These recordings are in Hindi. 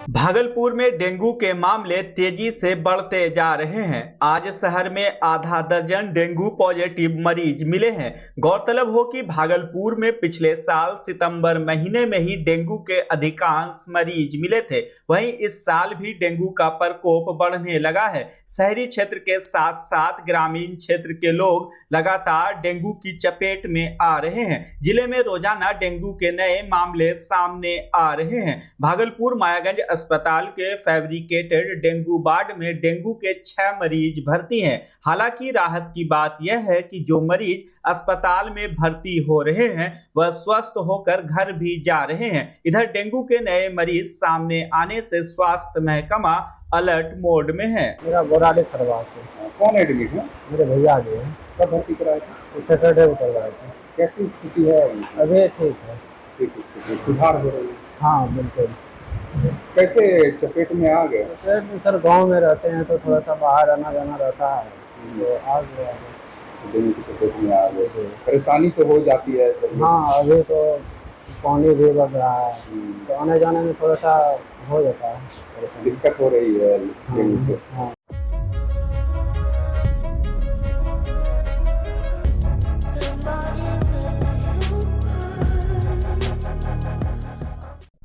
भागलपुर में डेंगू के मामले तेजी से बढ़ते जा रहे हैं। आज शहर में आधा दर्जन डेंगू पॉजिटिव मरीज मिले हैं। गौरतलब हो कि भागलपुर में पिछले साल सितंबर महीने में ही डेंगू के अधिकांश मरीज मिले थे। वहीं इस साल भी डेंगू का प्रकोप बढ़ने लगा है। शहरी क्षेत्र के साथ साथ ग्रामीण क्षेत्र के लोग लगातार डेंगू की चपेट में आ रहे हैं। जिले में रोजाना डेंगू के नए मामले सामने आ रहे हैं। भागलपुर मायागंज अस्पताल के फैब्रिकेटेड डेंगू वार्ड में डेंगू के 6 मरीज भर्ती हैं। हालांकि राहत की बात यह है कि जो मरीज अस्पताल में भर्ती हो रहे हैं वह स्वस्थ होकर घर भी जा रहे हैं। इधर डेंगू के नए मरीज सामने आने से स्वास्थ्य महकमा अलर्ट मोड में है। मेरा बोराडे खरवा से। कौन एडमिट है? मेरे भैया आ गए। कब भर्ती कराए थे? सैटरडे को करवाए थे। कैसी स्थिति है अभी ठीक है। ठीक स्थिति सुधार हो रही है? हाँ बिल्कुल। कैसे चपेट में आ गए? सर गांव में रहते हैं तो थोड़ा सा बाहर आना जाना रहता है तो आ गया। डेंगू की चपेट में आ गए। परेशानी तो हो जाती है। हाँ अभी तो पानी भी बढ़ रहा है तो आने जाने में थोड़ा सा हो जाता है, दिक्कत हो रही है डेंगू से। हाँ।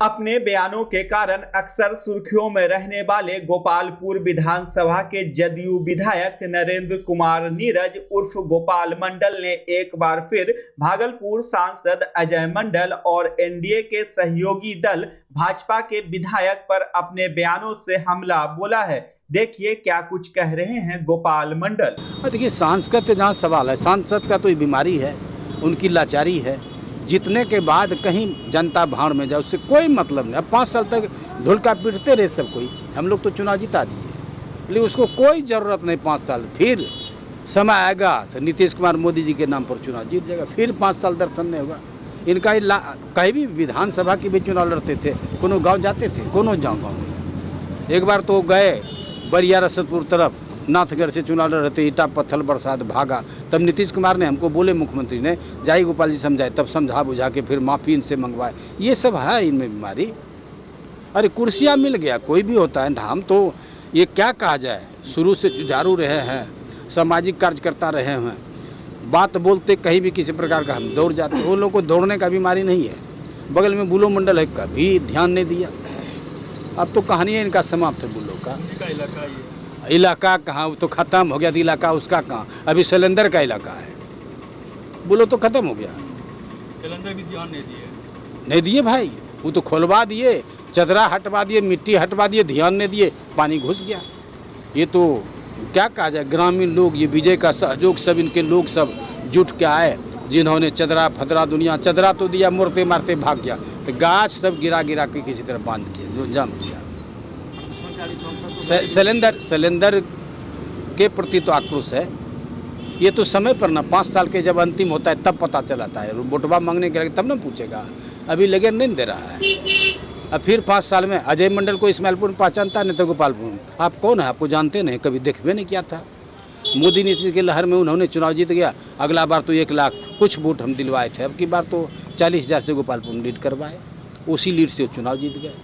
अपने बयानों के कारण अक्सर सुर्खियों में रहने वाले गोपालपुर विधानसभा के जदयू विधायक नरेंद्र कुमार नीरज उर्फ गोपाल मंडल ने एक बार फिर भागलपुर सांसद अजय मंडल और एनडीए के सहयोगी दल भाजपा के विधायक पर अपने बयानों से हमला बोला है। देखिए क्या कुछ कह रहे हैं गोपाल मंडल। देखिए, सांसद का जहाँ सवाल है, सांसद का तो बीमारी है, उनकी लाचारी है। जीतने के बाद कहीं जनता भाड़ में जाए उससे कोई मतलब नहीं। अब 5 साल तक ढोलका पीटते रहे सब कोई, हम लोग तो चुनाव जिता दिए, लेकिन उसको कोई ज़रूरत नहीं। 5 साल फिर समय आएगा तो नीतीश कुमार मोदी जी के नाम पर चुनाव जीत जाएगा, फिर 5 साल दर्शन नहीं होगा इनका। कहीं भी विधानसभा के भी चुनाव लड़ते थे, कोनो गाँव जाते थे, कोनो गाँव में। एक बार तो गए बरिया रसदपुर तरफ, नाथगढ़ से चुनाव लड़ रहे थे, ईटा पत्थर बरसात भागा। तब नीतीश कुमार ने हमको बोले, मुख्यमंत्री ने जाई गोपाल जी समझाए, तब समझा बुझा के फिर माफ़ी इनसे मंगवाए। ये सब है इनमें बीमारी। अरे कुर्सियाँ मिल गया, कोई भी होता है। हम तो ये क्या कहा जाए, शुरू से जुझारू रहे हैं, सामाजिक कार्यकर्ता रहे हैं, बात बोलते कहीं भी किसी प्रकार का हम दौड़ जाते। वो लोग को दौड़ने का बीमारी नहीं है। बगल में बुलो मंडल है, कभी ध्यान नहीं दिया। अब तो कहानी है इनका समाप्त है। बुलो का इलाका कहाँ, वो तो ख़त्म हो गया। इलाका उसका कहाँ, अभी सिलेंडर का इलाका है। बोलो तो ख़त्म हो गया। सिलेंडर भी ध्यान नहीं दिए भाई। वो तो खोलवा दिए, चदरा हटवा दिए, मिट्टी हटवा दिए, ध्यान नहीं दिए, पानी घुस गया। ये तो क्या कहा जाए, ग्रामीण लोग, ये विजय का सहयोग, सब इनके लोग सब जुट के आए, जिन्होंने चदरा फदरा दुनिया, चदरा तो दिया, मुड़ते मारते भाग गया, तो गाछ सब गिरा गिरा के किसी तरह बांध किया, जाम किया। सिलेंडर के प्रति तो आक्रोश है। ये तो समय पर ना, 5 साल के जब अंतिम होता है तब पता चलाता है। वोटवा मांगने के लगे तब ना पूछेगा, अभी लगे नहीं दे रहा है। अब फिर 5 साल में अजय मंडल को इस्माइलपुर में पहचानता नहीं तो गोपालपुर। आप कौन है, आपको जानते नहीं, कभी देखबे नहीं किया था। मोदी नीति के लहर में उन्होंने चुनाव जीत गया। अगला बार तो 1 लाख कुछ वोट हम दिलवाए थे, अब की बार तो 40,000 से गोपालपुर में लीड करवाए, उसी लीड से चुनाव जीत गए।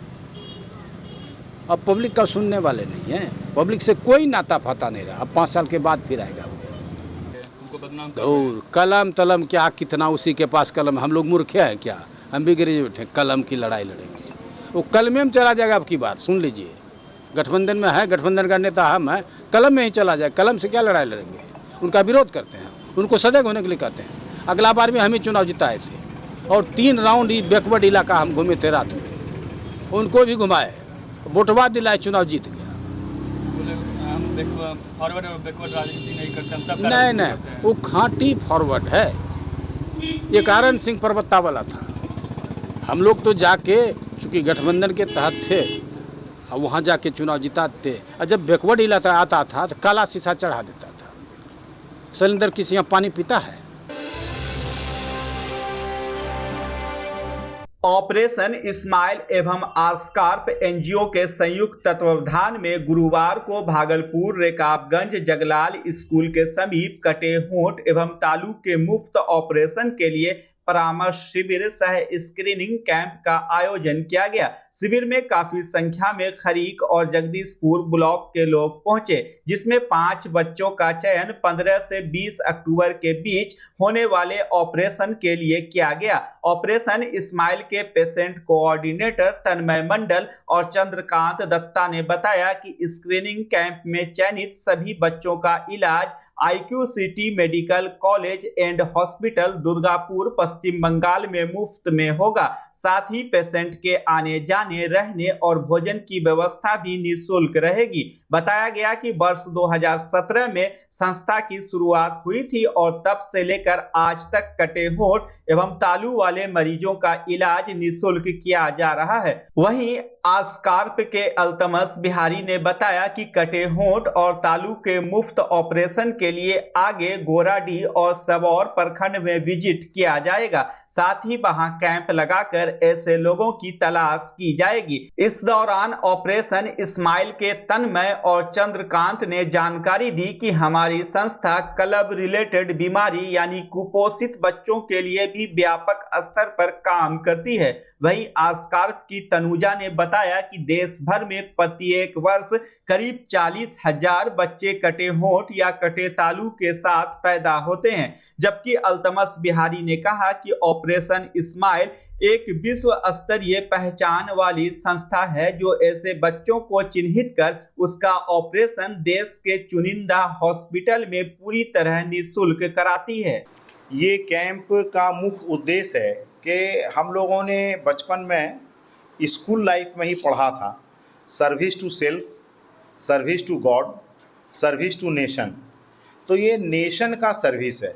अब पब्लिक का सुनने वाले नहीं है, पब्लिक से कोई नाता फाता नहीं रहा। अब 5 साल के बाद फिर आएगा वो दौड़। कलम तलम क्या, कितना उसी के पास कलम। हम लोग मूर्ख हैं क्या, हम भी ग्रेजुएट हैं। कलम की लड़ाई लड़ेंगे, वो कलम में चला जाएगा। अब की बार सुन लीजिए, गठबंधन में है, गठबंधन का नेता हम है, कलम में ही चला जाए। कलम से क्या लड़ाई लड़ेंगे, उनका विरोध करते हैं, उनको सजग होने के लिए कहते हैं। अगला बार में हम ही चुनाव जिताए थे और 3 राउंड ही बैकवर्ड इलाका हम घूमे थे रात में, उनको भी घुमाए, वोटवा दिलाए, चुनाव जीत गया। नहीं, वो खांटी फॉरवर्ड है। ये कारण सिंह परबत्ता वाला था। हम लोग तो जाके, चूँकि गठबंधन के तहत थे, और वहाँ जाके चुनाव जिताते। और जब बैकवर्ड इलाका आता था तो काला शीशा चढ़ा देता था। सिलेंडर किसी यहाँ पानी पीता है? ऑपरेशन इस्माइल एवं आर्स्कार्प एनजीओ के संयुक्त तत्वावधान में गुरुवार को भागलपुर रेकाबगंज जगलाल स्कूल के समीप कटे होंठ एवं तालू के मुफ्त ऑपरेशन के लिए परामर्श शिविर सह स्क्रीनिंग कैंप का आयोजन किया गया। शिविर में काफी संख्या में खरीक और जगदीशपुर ब्लॉक के लोग पहुंचे, जिसमें 5 बच्चों का चयन 15 से 20 अक्टूबर के बीच होने वाले ऑपरेशन के लिए किया गया। ऑपरेशन इस्माइल के पेशेंट कोऑर्डिनेटर तन्मय मंडल और चंद्रकांत दत्ता ने बताया कि स्क्रीनिंग कैंप में चयनित सभी बच्चों का इलाज IQCT medical college and hospital Durgapur Paschim Bengal में मुफ्त में होगा। साथ ही पेशेंट के आने जाने, रहने और भोजन की व्यवस्था भी निःशुल्क रहेगी। बताया गया कि वर्ष 2017 में संस्था की शुरुआत हुई थी और तब से लेकर आज तक कटे होंठ एवं तालू वाले मरीजों का इलाज निःशुल्क किया जा रहा है। वहीं आस्कार्प के अल्तमस बिहारी ने बताया कि कटे होंठ और तालू के मुफ्त ऑपरेशन के लिए आगे गोराडीह और सबौर प्रखंड में विजिट किया जाएगा। साथ ही वहां कैंप लगाकर ऐसे लोगों की तलाश की जाएगी। इस दौरान ऑपरेशन इस्माइल के तन्मय और चंद्रकांत ने जानकारी दी कि हमारी संस्था क्लब रिलेटेड बीमारी यानी कुपोषित बच्चों के लिए भी व्यापक स्तर पर काम करती है। वहीं आस्कार्प की तनुजा ने बताया कि देश भर में प्रत्येक वर्ष करीब 40,000 बच्चे कटे होंठ या कटे तालू के साथ पैदा होते हैं। जबकि अल्तमस बिहारी ने कहा कि ऑपरेशन इस्माइल एक विश्व स्तरीय पहचान वाली संस्था है जो ऐसे बच्चों को चिन्हित कर उसका ऑपरेशन देश के चुनिंदा हॉस्पिटल में पूरी तरह निःशुल्क कराती है। ये कैंप का मुख्य उद्देश्य है कि हम लोगों ने बचपन में स्कूल लाइफ में ही पढ़ा था, service to self, service to god, service to nation. तो ये नेशन का सर्विस है।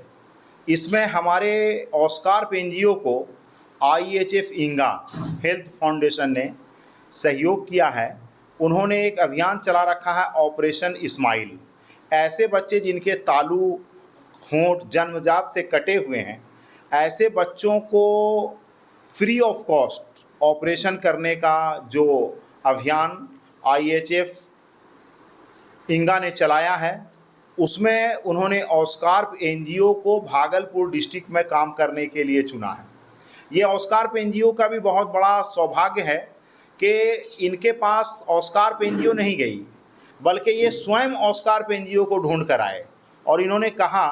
इसमें हमारे ऑस्कार्प NGO को IHF इंगा हेल्थ फाउंडेशन ने सहयोग किया है। उन्होंने एक अभियान चला रखा है ऑपरेशन इस्माइल। ऐसे बच्चे जिनके तालू होंठ जन्मजात से कटे हुए हैं, ऐसे बच्चों को फ्री ऑफ कॉस्ट ऑपरेशन करने का जो अभियान IHF इंगा ने चलाया है, उसमें उन्होंने ऑस्कार्प NGO को भागलपुर डिस्ट्रिक्ट में काम करने के लिए चुना है। ये ऑस्कार्प NGO का भी बहुत बड़ा सौभाग्य है कि इनके पास ऑस्कार्प NGO नहीं गई, बल्कि ये स्वयं ऑस्कार्प NGO को ढूंढ कर आए और इन्होंने कहा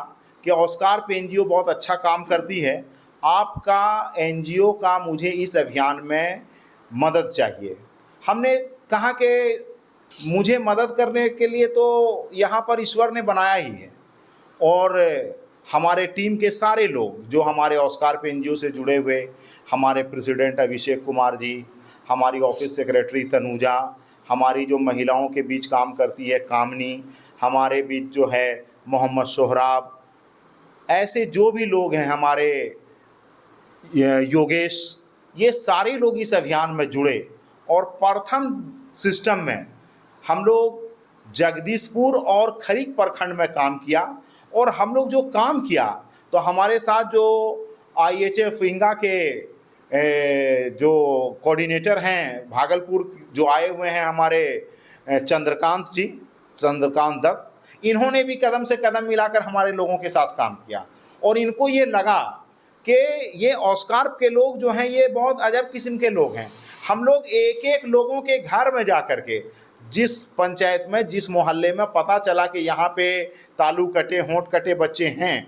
कि ऑस्कार्प NGO बहुत अच्छा काम करती है, आपका NGO का मुझे इस अभियान में मदद चाहिए। हमने कहा कि मुझे मदद करने के लिए तो यहाँ पर ईश्वर ने बनाया ही है और हमारे टीम के सारे लोग जो हमारे ऑस्कार्प NGO से जुड़े हुए, हमारे प्रेसिडेंट अभिषेक कुमार जी, हमारी ऑफिस सेक्रेटरी तनुजा, हमारी जो महिलाओं के बीच काम करती है कामनी, हमारे बीच जो है मोहम्मद सोहराब, ऐसे जो भी लोग हैं, हमारे योगेश, ये सारे लोग इस अभियान में जुड़े और प्रथम सिस्टम में हम लोग जगदीशपुर और खरीक प्रखंड में काम किया। और हम लोग जो काम किया तो हमारे साथ जो IHF इंगा के जो कोऑर्डिनेटर हैं भागलपुर जो आए हुए हैं, हमारे चंद्रकांत जी, चंद्रकांत दत्त, इन्होंने भी कदम से कदम मिलाकर हमारे लोगों के साथ काम किया। और इनको ये लगा कि ये ऑस्कार्प के लोग जो हैं ये बहुत अजब किस्म के लोग हैं। हम लोग एक एक लोगों के घर में जा कर के, जिस पंचायत में, जिस मोहल्ले में पता चला कि यहाँ पे तालू कटे होंठ कटे बच्चे हैं,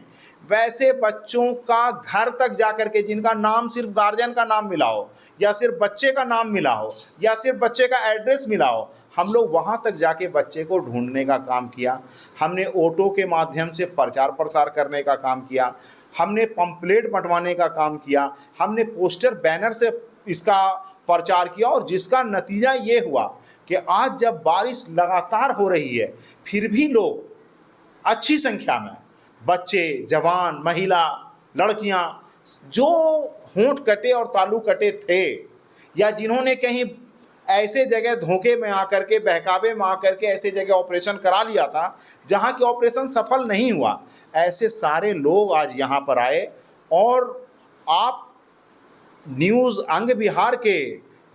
वैसे बच्चों का घर तक जा कर के, जिनका नाम सिर्फ गार्जियन का नाम मिला हो या सिर्फ बच्चे का नाम मिला हो या सिर्फ बच्चे का एड्रेस मिला हो, हम लोग वहाँ तक जाके बच्चे को ढूंढने का काम किया। हमने ऑटो के माध्यम से प्रचार प्रसार करने का काम किया, हमने पंपलेट बंटवाने का काम किया, हमने पोस्टर बैनर से इसका प्रचार किया और जिसका नतीजा ये हुआ कि आज जब बारिश लगातार हो रही है फिर भी लोग अच्छी संख्या में, बच्चे, जवान, महिला, लड़कियां जो होंठ कटे और तालू कटे थे या जिन्होंने कहीं ऐसे जगह धोखे में आकर के, बहकावे में आकर के ऐसे जगह ऑपरेशन करा लिया था जहां की ऑपरेशन सफल नहीं हुआ, ऐसे सारे लोग आज यहां पर आए। और आप न्यूज़ अंग बिहार के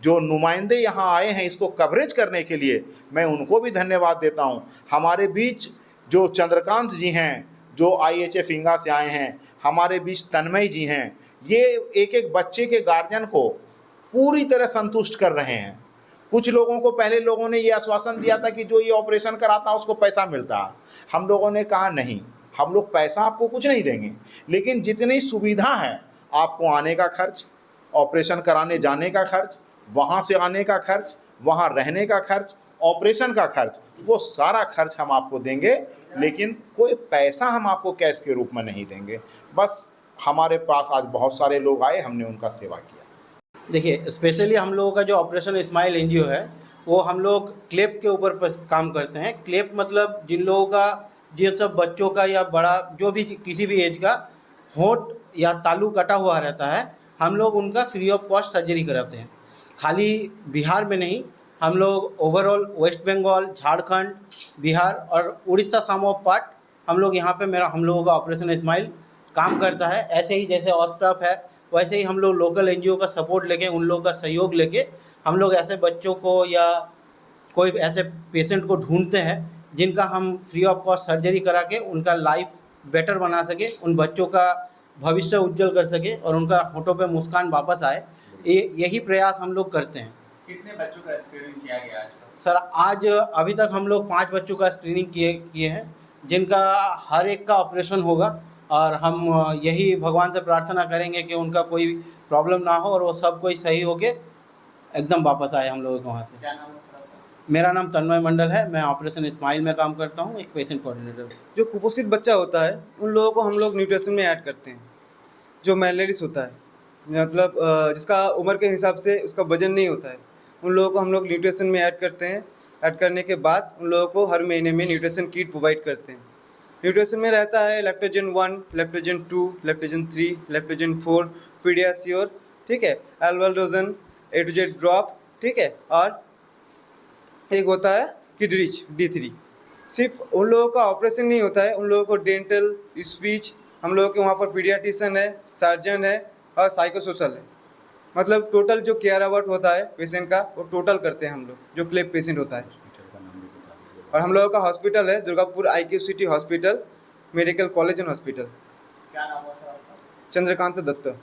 जो नुमाइंदे यहाँ आए हैं इसको कवरेज करने के लिए, मैं उनको भी धन्यवाद देता हूँ। हमारे बीच जो चंद्रकांत जी हैं जो IHF इंगा से आए हैं, हमारे बीच तन्मय जी हैं ये एक एक बच्चे के गार्जियन को पूरी तरह संतुष्ट कर रहे हैं। कुछ लोगों को पहले लोगों ने ये आश्वासन दिया था कि जो ये ऑपरेशन कराता है उसको पैसा मिलता है। हम लोगों ने कहा नहीं, हम लोग पैसा आपको कुछ नहीं देंगे, लेकिन जितनी सुविधा है, आपको आने का खर्च, ऑपरेशन कराने जाने का खर्च, वहाँ से आने का खर्च, वहाँ रहने का खर्च, ऑपरेशन का खर्च, वो सारा खर्च हम आपको देंगे, लेकिन कोई पैसा हम आपको कैश के रूप में नहीं देंगे। बस हमारे पास आज बहुत सारे लोग आए, हमने उनका सेवा किया। देखिए, स्पेशली हम लोगों का जो ऑपरेशन स्माइल एनजीओ है वो हम लोग क्लेप के ऊपर काम करते हैं। क्लेप मतलब जिन लोगों का, जिन सब बच्चों का या बड़ा जो भी किसी भी एज का होंठ या तालू कटा हुआ रहता है, हम लोग उनका फ्री ऑफ कॉस्ट सर्जरी कराते हैं। खाली बिहार में नहीं, हम लोग ओवरऑल वेस्ट बंगाल, झारखंड, बिहार और उड़ीसा सम ऑफ पार्ट हम लोग यहाँ पे हम लोगों का ऑपरेशन स्माइल काम करता है। ऐसे ही जैसे ऑस्ट्राफ है, वैसे ही हम लोग लोकल एनजीओ का सपोर्ट लेके, उन लोगों का सहयोग लेके हम लोग ऐसे बच्चों को या कोई ऐसे पेशेंट को ढूंढते हैं जिनका हम फ्री ऑफ कॉस्ट सर्जरी करा के उनका लाइफ बेटर बना सके, उन बच्चों का भविष्य उज्जवल कर सके और उनका होठों पे मुस्कान वापस आए। यही प्रयास हम लोग करते हैं। कितने बच्चों का स्क्रीनिंग किया गया है सर? आज अभी तक हम लोग 5 बच्चों का स्क्रीनिंग किए हैं, जिनका हर एक का ऑपरेशन होगा और हम यही भगवान से प्रार्थना करेंगे कि उनका कोई प्रॉब्लम ना हो और वो सब कोई सही होके एकदम वापस आए हम लोगों के वहाँ से। क्या नाम है सर आपका? मेरा नाम तन्मय मंडल है, मैं ऑपरेशन स्माइल में काम करता हूँ, एक पेशेंट कोऑर्डिनेटर। जो कुपोषित बच्चा होता है उन लोगों को हम लोग न्यूट्रिशन में ऐड करते हैं। जो मैलनरिश होता है, मतलब जिसका उम्र के हिसाब से उसका वजन नहीं होता है, उन लोगों को हम लोग न्यूट्रिशन में ऐड करते हैं। ऐड करने के बाद उन लोगों को हर महीने में न्यूट्रिशन किट प्रोवाइड करते हैं। न्यूट्रिशन में रहता है lactogen 1, lactogen 2, lactogen 3, lactogen 4, PediaSure, ठीक है, एल्बल्डोजन, A to Z ड्रॉप, ठीक है, और एक होता है किडरिच D3। सिर्फ उन लोगों का ऑपरेशन नहीं होता है, उन लोगों को डेंटल, स्पीच, हम लोगों के वहाँ पर पीडियाट्रिशियन है, सर्जन है और साइकोसोशल है। मतलब टोटल जो केयर अबाउट होता है पेशेंट का, वो टोटल करते हैं हम लोग, जो क्लेप पेशेंट होता है। और हम लोगों का हॉस्पिटल है Durgapur IQ city hospital, medical college and hospital. क्या नाम है सर आपका? चंद्रकांत दत्त।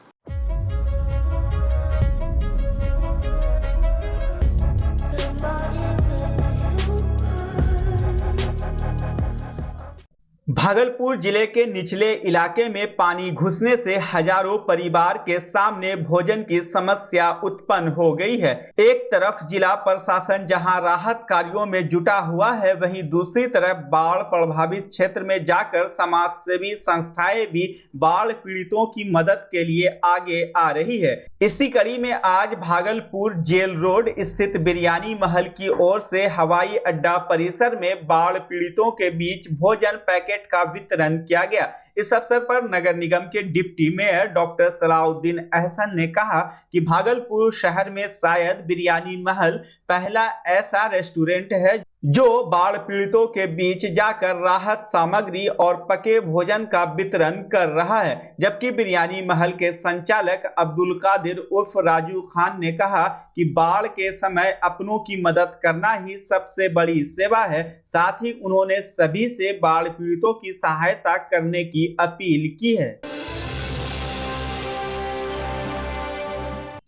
भागलपुर जिले के निचले इलाके में पानी घुसने से हजारों परिवार के सामने भोजन की समस्या उत्पन्न हो गई है। एक तरफ जिला प्रशासन जहां राहत कार्यों में जुटा हुआ है, वहीं दूसरी तरफ बाढ़ प्रभावित क्षेत्र में जाकर समाज सेवी संस्थाएं भी बाढ़ पीड़ितों की मदद के लिए आगे आ रही है। इसी कड़ी में आज भागलपुर जेल रोड स्थित बिरयानी महल की ओर से हवाई अड्डा परिसर में बाढ़ पीड़ितों के बीच भोजन पैकेट का वितरण किया गया। इस अवसर पर नगर निगम के deputy mayor doctor Salahuddin Ahsan ने कहा कि भागलपुर शहर में शायद बिरयानी महल पहला ऐसा रेस्टोरेंट है जो बाढ़ पीड़ितों के बीच जाकर राहत सामग्री और पके भोजन का वितरण कर रहा है। जबकि बिरयानी महल के संचालक अब्दुल कादिर उर्फ राजू खान ने कहा कि बाढ़ के समय अपनों की मदद करना ही सबसे बड़ी सेवा है। साथ ही उन्होंने सभी से बाढ़ पीड़ितों की सहायता करने की अपील की है।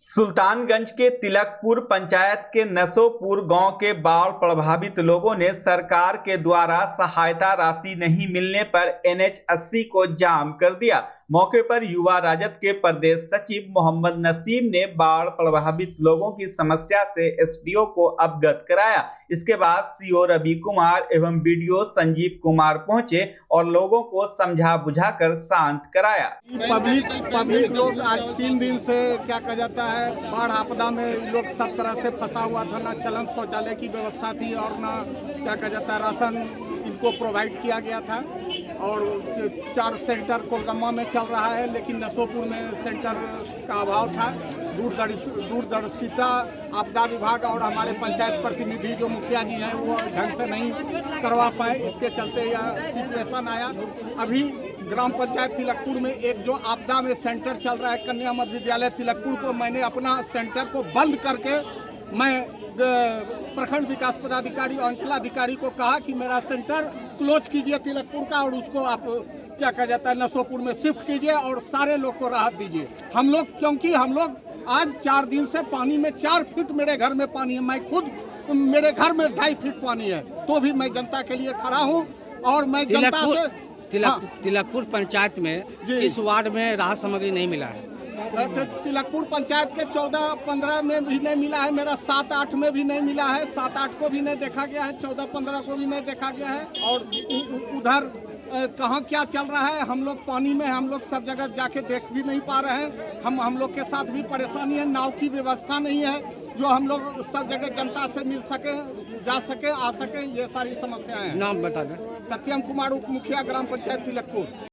सुल्तानगंज के तिलकपुर पंचायत के नसोपुर गांव के बाढ़ प्रभावित लोगों ने सरकार के द्वारा सहायता राशि नहीं मिलने पर NH 80 को जाम कर दिया। मौके पर युवा राजद के प्रदेश सचिव मोहम्मद नसीम ने बाढ़ प्रभावित लोगों की समस्या से SDO को अवगत कराया। इसके बाद CO रवि कुमार एवं BDO संजीव कुमार पहुंचे और लोगों को समझा बुझाकर शांत कराया। पब्लिक लोग आज 3 दिन से क्या कहा जाता है, बाढ़ आपदा में लोग सब तरह से फंसा हुआ था। ना चलन शौचालय की व्यवस्था थी और ना क्या कहा जाता है राशन इनको प्रोवाइड किया गया था। और 4 सेंटर कोलकामा में चल रहा है, लेकिन नसोपुर में सेंटर का अभाव था। दूरदर्शिता आपदा विभाग और हमारे पंचायत प्रतिनिधि जो मुखिया जी हैं वो ढंग से नहीं करवा पाए, इसके चलते यह सिचुएशन आया। अभी ग्राम पंचायत तिलकपुर में एक जो आपदा में सेंटर चल रहा है कन्या मध्य विद्यालय तिलकपुर को, मैंने अपना सेंटर को बंद करके मैं प्रखंड विकास पदाधिकारी और अंचलाधिकारी को कहा कि मेरा सेंटर क्लोज कीजिए तिलकपुर का और उसको आप क्या कहा जाता है नसोपुर में शिफ्ट कीजिए और सारे लोग को राहत दीजिए। हम लोग, क्योंकि हम लोग आज 4 दिन से पानी में 4 फीट मेरे घर में पानी है, मैं खुद मेरे घर में 2.5 फीट पानी है, तो भी मैं जनता के लिए खड़ा हूँ। और मैं जनता से तिलकपुर पंचायत में इस वार्ड में राहत सामग्री नहीं मिला है। तिलकपुर पंचायत के 14-15 में भी नहीं मिला है, मेरा 7-8 में भी नहीं मिला है, 7-8 को भी नहीं देखा गया है, 14-15 को भी नहीं देखा गया है। और उधर कहाँ क्या चल रहा है, हम लोग पानी में, हम लोग सब जगह जाके देख भी नहीं पा रहे हैं। हम लोग के साथ भी परेशानी है, नाव की व्यवस्था नहीं है जो हम लोग सब जगह जनता से मिल सके, जा सके, आ सके, ये सारी समस्याएं हैं। नाम बता दें। सत्यम कुमार, उप मुखिया, ग्राम पंचायत तिलकपुर।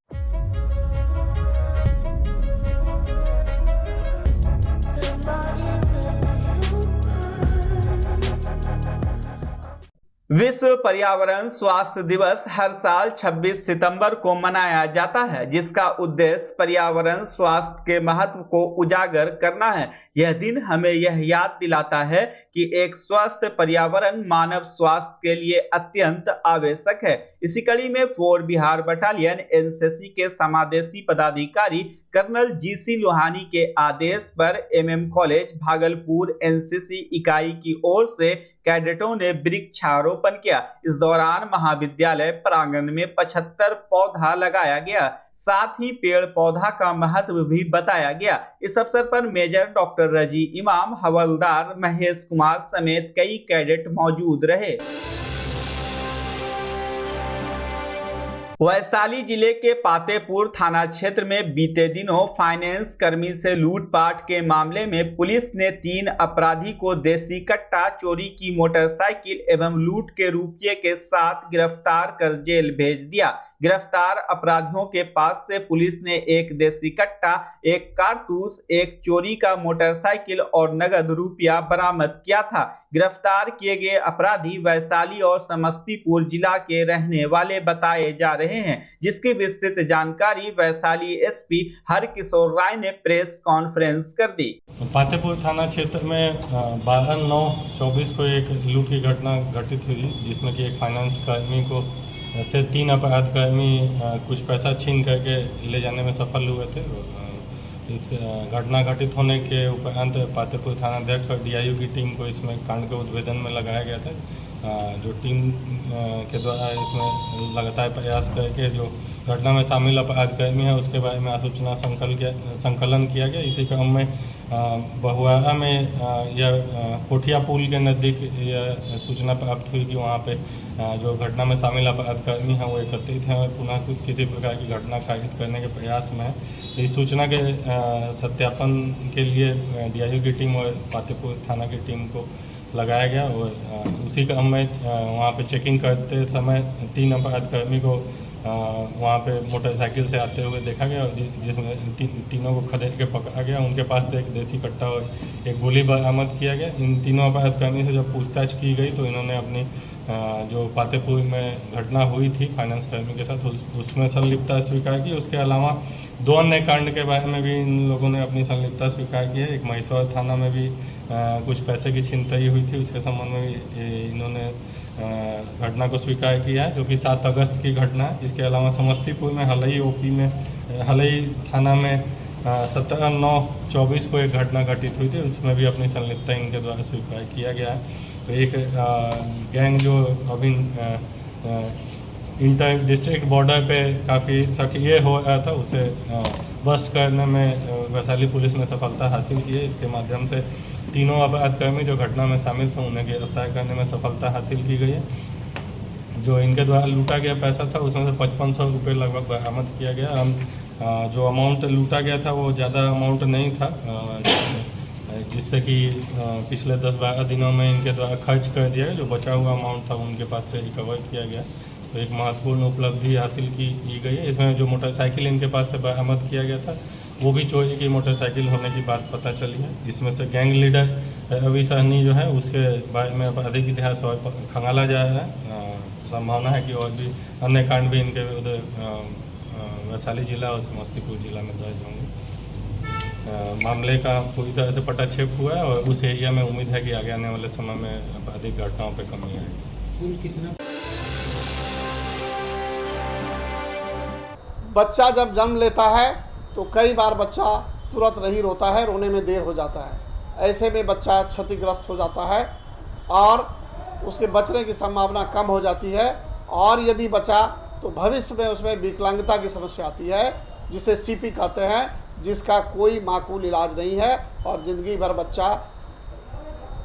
विश्व पर्यावरण स्वास्थ्य दिवस हर साल 26 सितंबर को मनाया जाता है, जिसका उद्देश्य पर्यावरण स्वास्थ्य के महत्व को उजागर करना है। यह दिन हमें यह याद दिलाता है कि एक स्वस्थ पर्यावरण मानव स्वास्थ्य के लिए अत्यंत आवश्यक है। इसी कड़ी में 4 बिहार बटालियन एनसीसी के समादेशी पदाधिकारी कर्नल जीसी लोहानी के आदेश पर एमएम कॉलेज भागलपुर एनसीसी इकाई की ओर से कैडेटों ने वृक्षारोपण किया। इस दौरान महाविद्यालय प्रांगण में 75 पौधा लगाया गया, साथ ही पेड़ पौधा का महत्व भी बताया गया। इस अवसर पर मेजर डॉक्टर रजी इमाम, हवलदार महेश कुमार समेत कई कैडेट मौजूद रहे। वैशाली जिले के पातेपुर थाना क्षेत्र में बीते दिनों फाइनेंस कर्मी से लूटपाट के मामले में पुलिस ने 3 अपराधी को देसी कट्टा, चोरी की मोटरसाइकिल एवं लूट के रुपये के साथ गिरफ्तार कर जेल भेज दिया। गिरफ्तार अपराधियों के पास से पुलिस ने 1 देसी कट्टा, 1 कारतूस, 1 चोरी का मोटरसाइकिल और नगद रुपया बरामद किया था। गिरफ्तार किए गए अपराधी वैशाली और समस्तीपुर जिला के रहने वाले बताए जा रहे हैं, जिसकी विस्तृत जानकारी वैशाली एसपी हरकिशोर राय ने प्रेस कॉन्फ्रेंस कर दी। पातेपुर थाना क्षेत्र में 12/9/24 को एक लूट की घटना घटित हुई, जिसमें कि एक फाइनेंस कर्मी को से 3 अपराध कर्मी कुछ पैसा छीन करके ले जाने में सफल हुए थे। इस घटना घटित होने के उपरांत पातेपुर थानाध्यक्ष और डीआईयू की टीम को इसमें कांड के उद्भेदन में लगाया गया था। जो टीम के द्वारा इसमें लगातार प्रयास करके जो घटना में शामिल अपराधकर्मी है उसके बारे में आसूचना संकलन किया गया। इसी क्रम में बहुआरा में यह कोठिया पुल के नज़दीक यह सूचना प्राप्त हुई कि वहाँ पे जो घटना में शामिल अपराधकर्मी हैं वो एकत्रित हैं और पुनः किसी प्रकार की घटना कारित करने के प्रयास में है। इस सूचना के सत्यापन के लिए डीआईयू की टीम और पातेपुर थाना की टीम को लगाया गया और उसी क्रम में वहाँ पे चेकिंग करते समय 3 अपराधकर्मी को वहाँ पे मोटरसाइकिल से आते हुए देखा गया, जिसमें तीनों को खदेड़ के पकड़ा गया। उनके पास से एक देसी कट्टा और एक गोली बरामद किया गया। इन तीनों अपराधकर्मी से जब पूछताछ की गई तो इन्होंने अपनी जो पातेपुर में घटना हुई थी फाइनेंस कर्मी के साथ उसमें संलिप्तता स्वीकार की। उसके अलावा 2 अन्य कांड के बारे में भी इन लोगों ने अपनी संलिप्तता स्वीकार की है। एक महेश्वर थाना में भी कुछ पैसे की छिनतई हुई थी, उसके संबंध में भी इन्होंने घटना को स्वीकार किया है, जो कि 7 अगस्त की घटना है। इसके अलावा समस्तीपुर में हलई ओपी में हलई थाना में 17/9/24 को एक घटना घटित हुई थी, उसमें भी अपनी संलिप्तता इनके द्वारा स्वीकार किया गया है। तो एक गैंग जो अभी इंटर डिस्ट्रिक्ट बॉर्डर पे काफ़ी सक्रिय हो रहा था, उसे बस्ट करने में वैशाली पुलिस ने सफलता हासिल की है। इसके माध्यम से तीनों अपराधकर्मी जो घटना में शामिल थे उन्हें गिरफ्तार करने में सफलता हासिल की गई है। जो इनके द्वारा लूटा गया पैसा था उसमें से 5500 रुपये लगभग बरामद किया गया। हम जो अमाउंट लूटा गया था वो ज़्यादा अमाउंट नहीं था, जिससे कि पिछले 10-12 दिनों में इनके द्वारा खर्च कर दिया गया। जो बचा हुआ अमाउंट था उनके पास से रिकवर किया गया, तो एक महत्वपूर्ण उपलब्धि हासिल की गई है। इसमें जो मोटरसाइकिल इनके पास से बरामद किया गया था वो भी चोरी की मोटरसाइकिल होने की बात पता चली है। इसमें से गैंग लीडर रवि सहनी जो है उसके बारे में आपराधिक इतिहास और खंगाला जा रहा है। संभावना है कि और भी अन्य कांड भी इनके विरुद्ध वैशाली जिला और समस्तीपुर जिला में दर्ज होंगे। मामले का पूरी तरह से पटाक्षेप हुआ है और उस एरिया में उम्मीद है कि आगे आने वाले समय में आपराधिक घटनाओं पर कमी आएगी। बच्चा जब जन्म लेता है तो कई बार बच्चा तुरंत नहीं रोता है, रोने में देर हो जाता है। ऐसे में बच्चा क्षतिग्रस्त हो जाता है और उसके बचने की संभावना कम हो जाती है, और यदि बचा तो भविष्य में उसमें विकलांगता की समस्या आती है, जिसे सीपी कहते हैं, जिसका कोई माकूल इलाज नहीं है और ज़िंदगी भर बच्चा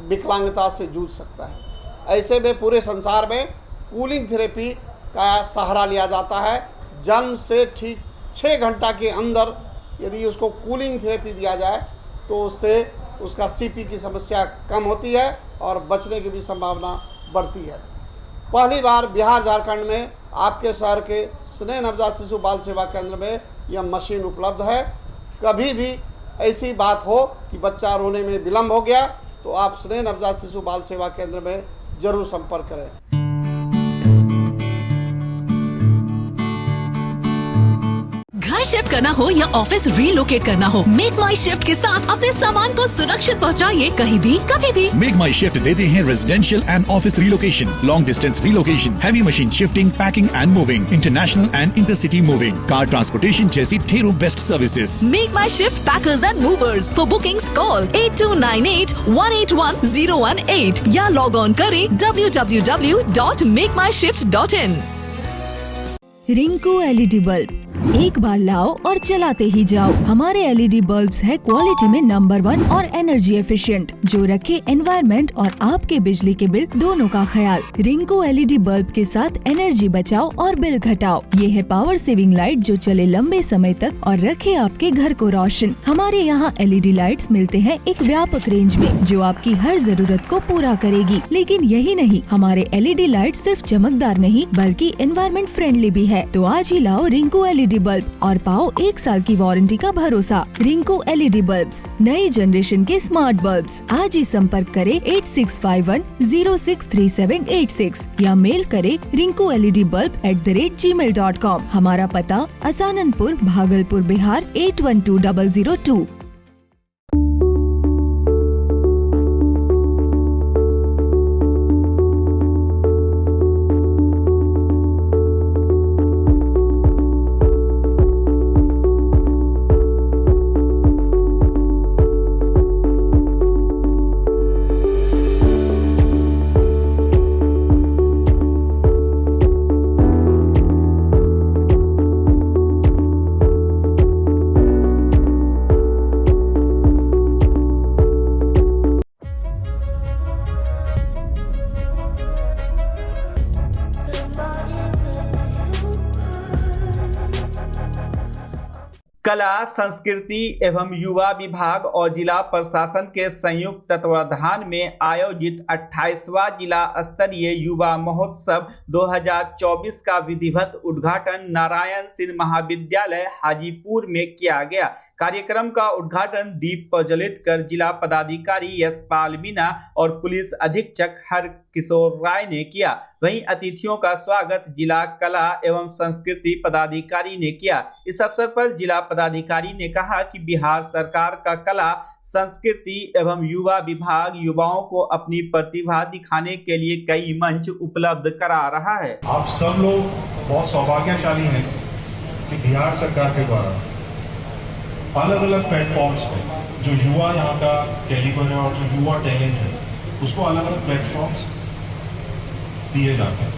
विकलांगता से जूझ सकता है। ऐसे में पूरे संसार में कूलिंग थेरेपी का सहारा लिया जाता है। जन्म से ठीक 6 घंटा के अंदर यदि उसको कूलिंग थेरेपी दिया जाए तो उससे उसका सीपी की समस्या कम होती है और बचने की भी संभावना बढ़ती है। पहली बार बिहार झारखंड में आपके शहर के स्नेह नवजात शिशु बाल सेवा केंद्र में यह मशीन उपलब्ध है। कभी भी ऐसी बात हो कि बच्चा रोने में विलम्ब हो गया तो आप स्नेह नवजात शिशु बाल सेवा केंद्र में जरूर संपर्क करें। घर शिफ्ट करना हो या ऑफिस रीलोकेट करना हो, मेक माई शिफ्ट के साथ अपने सामान को सुरक्षित पहुंचाइए कहीं भी कभी भी। मेक माई शिफ्ट देते हैं residential and office relocation, long distance relocation, heavy machine shifting, packing and moving, international and intercity moving, car transportation जैसी ढेरों best services. Make my shift packers and movers. For bookings call 8298-181-018 या लॉग ऑन करें www.makemyshift.in। रिंकू एलईडी बल्ब, एक बार लाओ और चलाते ही जाओ। हमारे एलईडी बल्ब्स है क्वालिटी में नंबर 1 और एनर्जी एफिशिएंट, जो रखे एनवायरनमेंट और आपके बिजली के बिल दोनों का ख्याल। रिंकू एलईडी बल्ब के साथ एनर्जी बचाओ और बिल घटाओ। ये है पावर सेविंग लाइट जो चले लंबे समय तक और रखे आपके घर को रोशन। हमारे यहाँ एलईडी लाइट्स मिलते हैं एक व्यापक रेंज में, जो आपकी हर जरूरत को पूरा करेगी। लेकिन यही नहीं, हमारे एलईडी लाइट सिर्फ चमकदार नहीं बल्कि एनवायरनमेंट फ्रेंडली भी है। तो आज ही लाओ रिंकू एलईडी बल्ब और पाओ 1 साल की वारंटी का भरोसा। रिंकू एलईडी बल्ब्स, नई जनरेशन के स्मार्ट बल्ब्स। आज ही संपर्क करें 8651063786 या मेल करें rinkooledbulb@gmail.com। हमारा पता असाननपुर, भागलपुर, बिहार 812002। कला, संस्कृति एवं युवा विभाग और जिला प्रशासन के संयुक्त तत्वाधान में आयोजित 28वां जिला स्तरीय युवा महोत्सव 2024 का विधिवत उद्घाटन नारायण सिंह महाविद्यालय हाजीपुर में किया गया। कार्यक्रम का उद्घाटन दीप प्रज्वलित कर जिला पदाधिकारी यशपाल मीना और पुलिस अधीक्षक हर किशोर राय ने किया। वहीं अतिथियों का स्वागत जिला कला एवं संस्कृति पदाधिकारी ने किया। इस अवसर पर जिला पदाधिकारी ने कहा कि बिहार सरकार का कला, संस्कृति एवं युवा विभाग युवाओं को अपनी प्रतिभा दिखाने के लिए कई मंच उपलब्ध करा रहा है। आप सब लोग बहुत सौभाग्यशाली हैं कि बिहार सरकार के द्वारा अलग अलग प्लेटफॉर्म्स पे जो युवा यहाँ का कैलिबर है और जो युवा टैलेंट है उसको अलग अलग प्लेटफॉर्म्स दिए जाते हैं।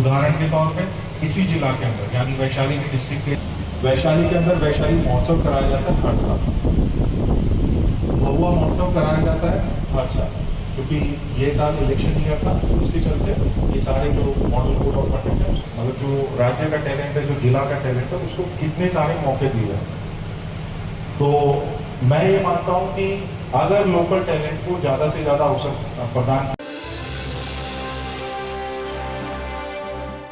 उदाहरण के तौर पे इसी जिला के अंदर यानी वैशाली डिस्ट्रिक्ट के वैशाली के अंदर वैशाली महोत्सव कराया जाता है हर साल, महुआ महोत्सव कराया जाता है हर साल, क्योंकि ये साल इलेक्शन ईयर था, उसके चलते ये सारे जो मॉडल कोड ऑफ कंडक्ट है, मतलब जो राज्य का टैलेंट है, जो जिला का टैलेंट है, उसको कितने सारे मौके दिए जाते हैं। तो मैं ये मानता हूँ कि अगर लोकल टैलेंट को ज़्यादा से ज़्यादा अवसर प्रदान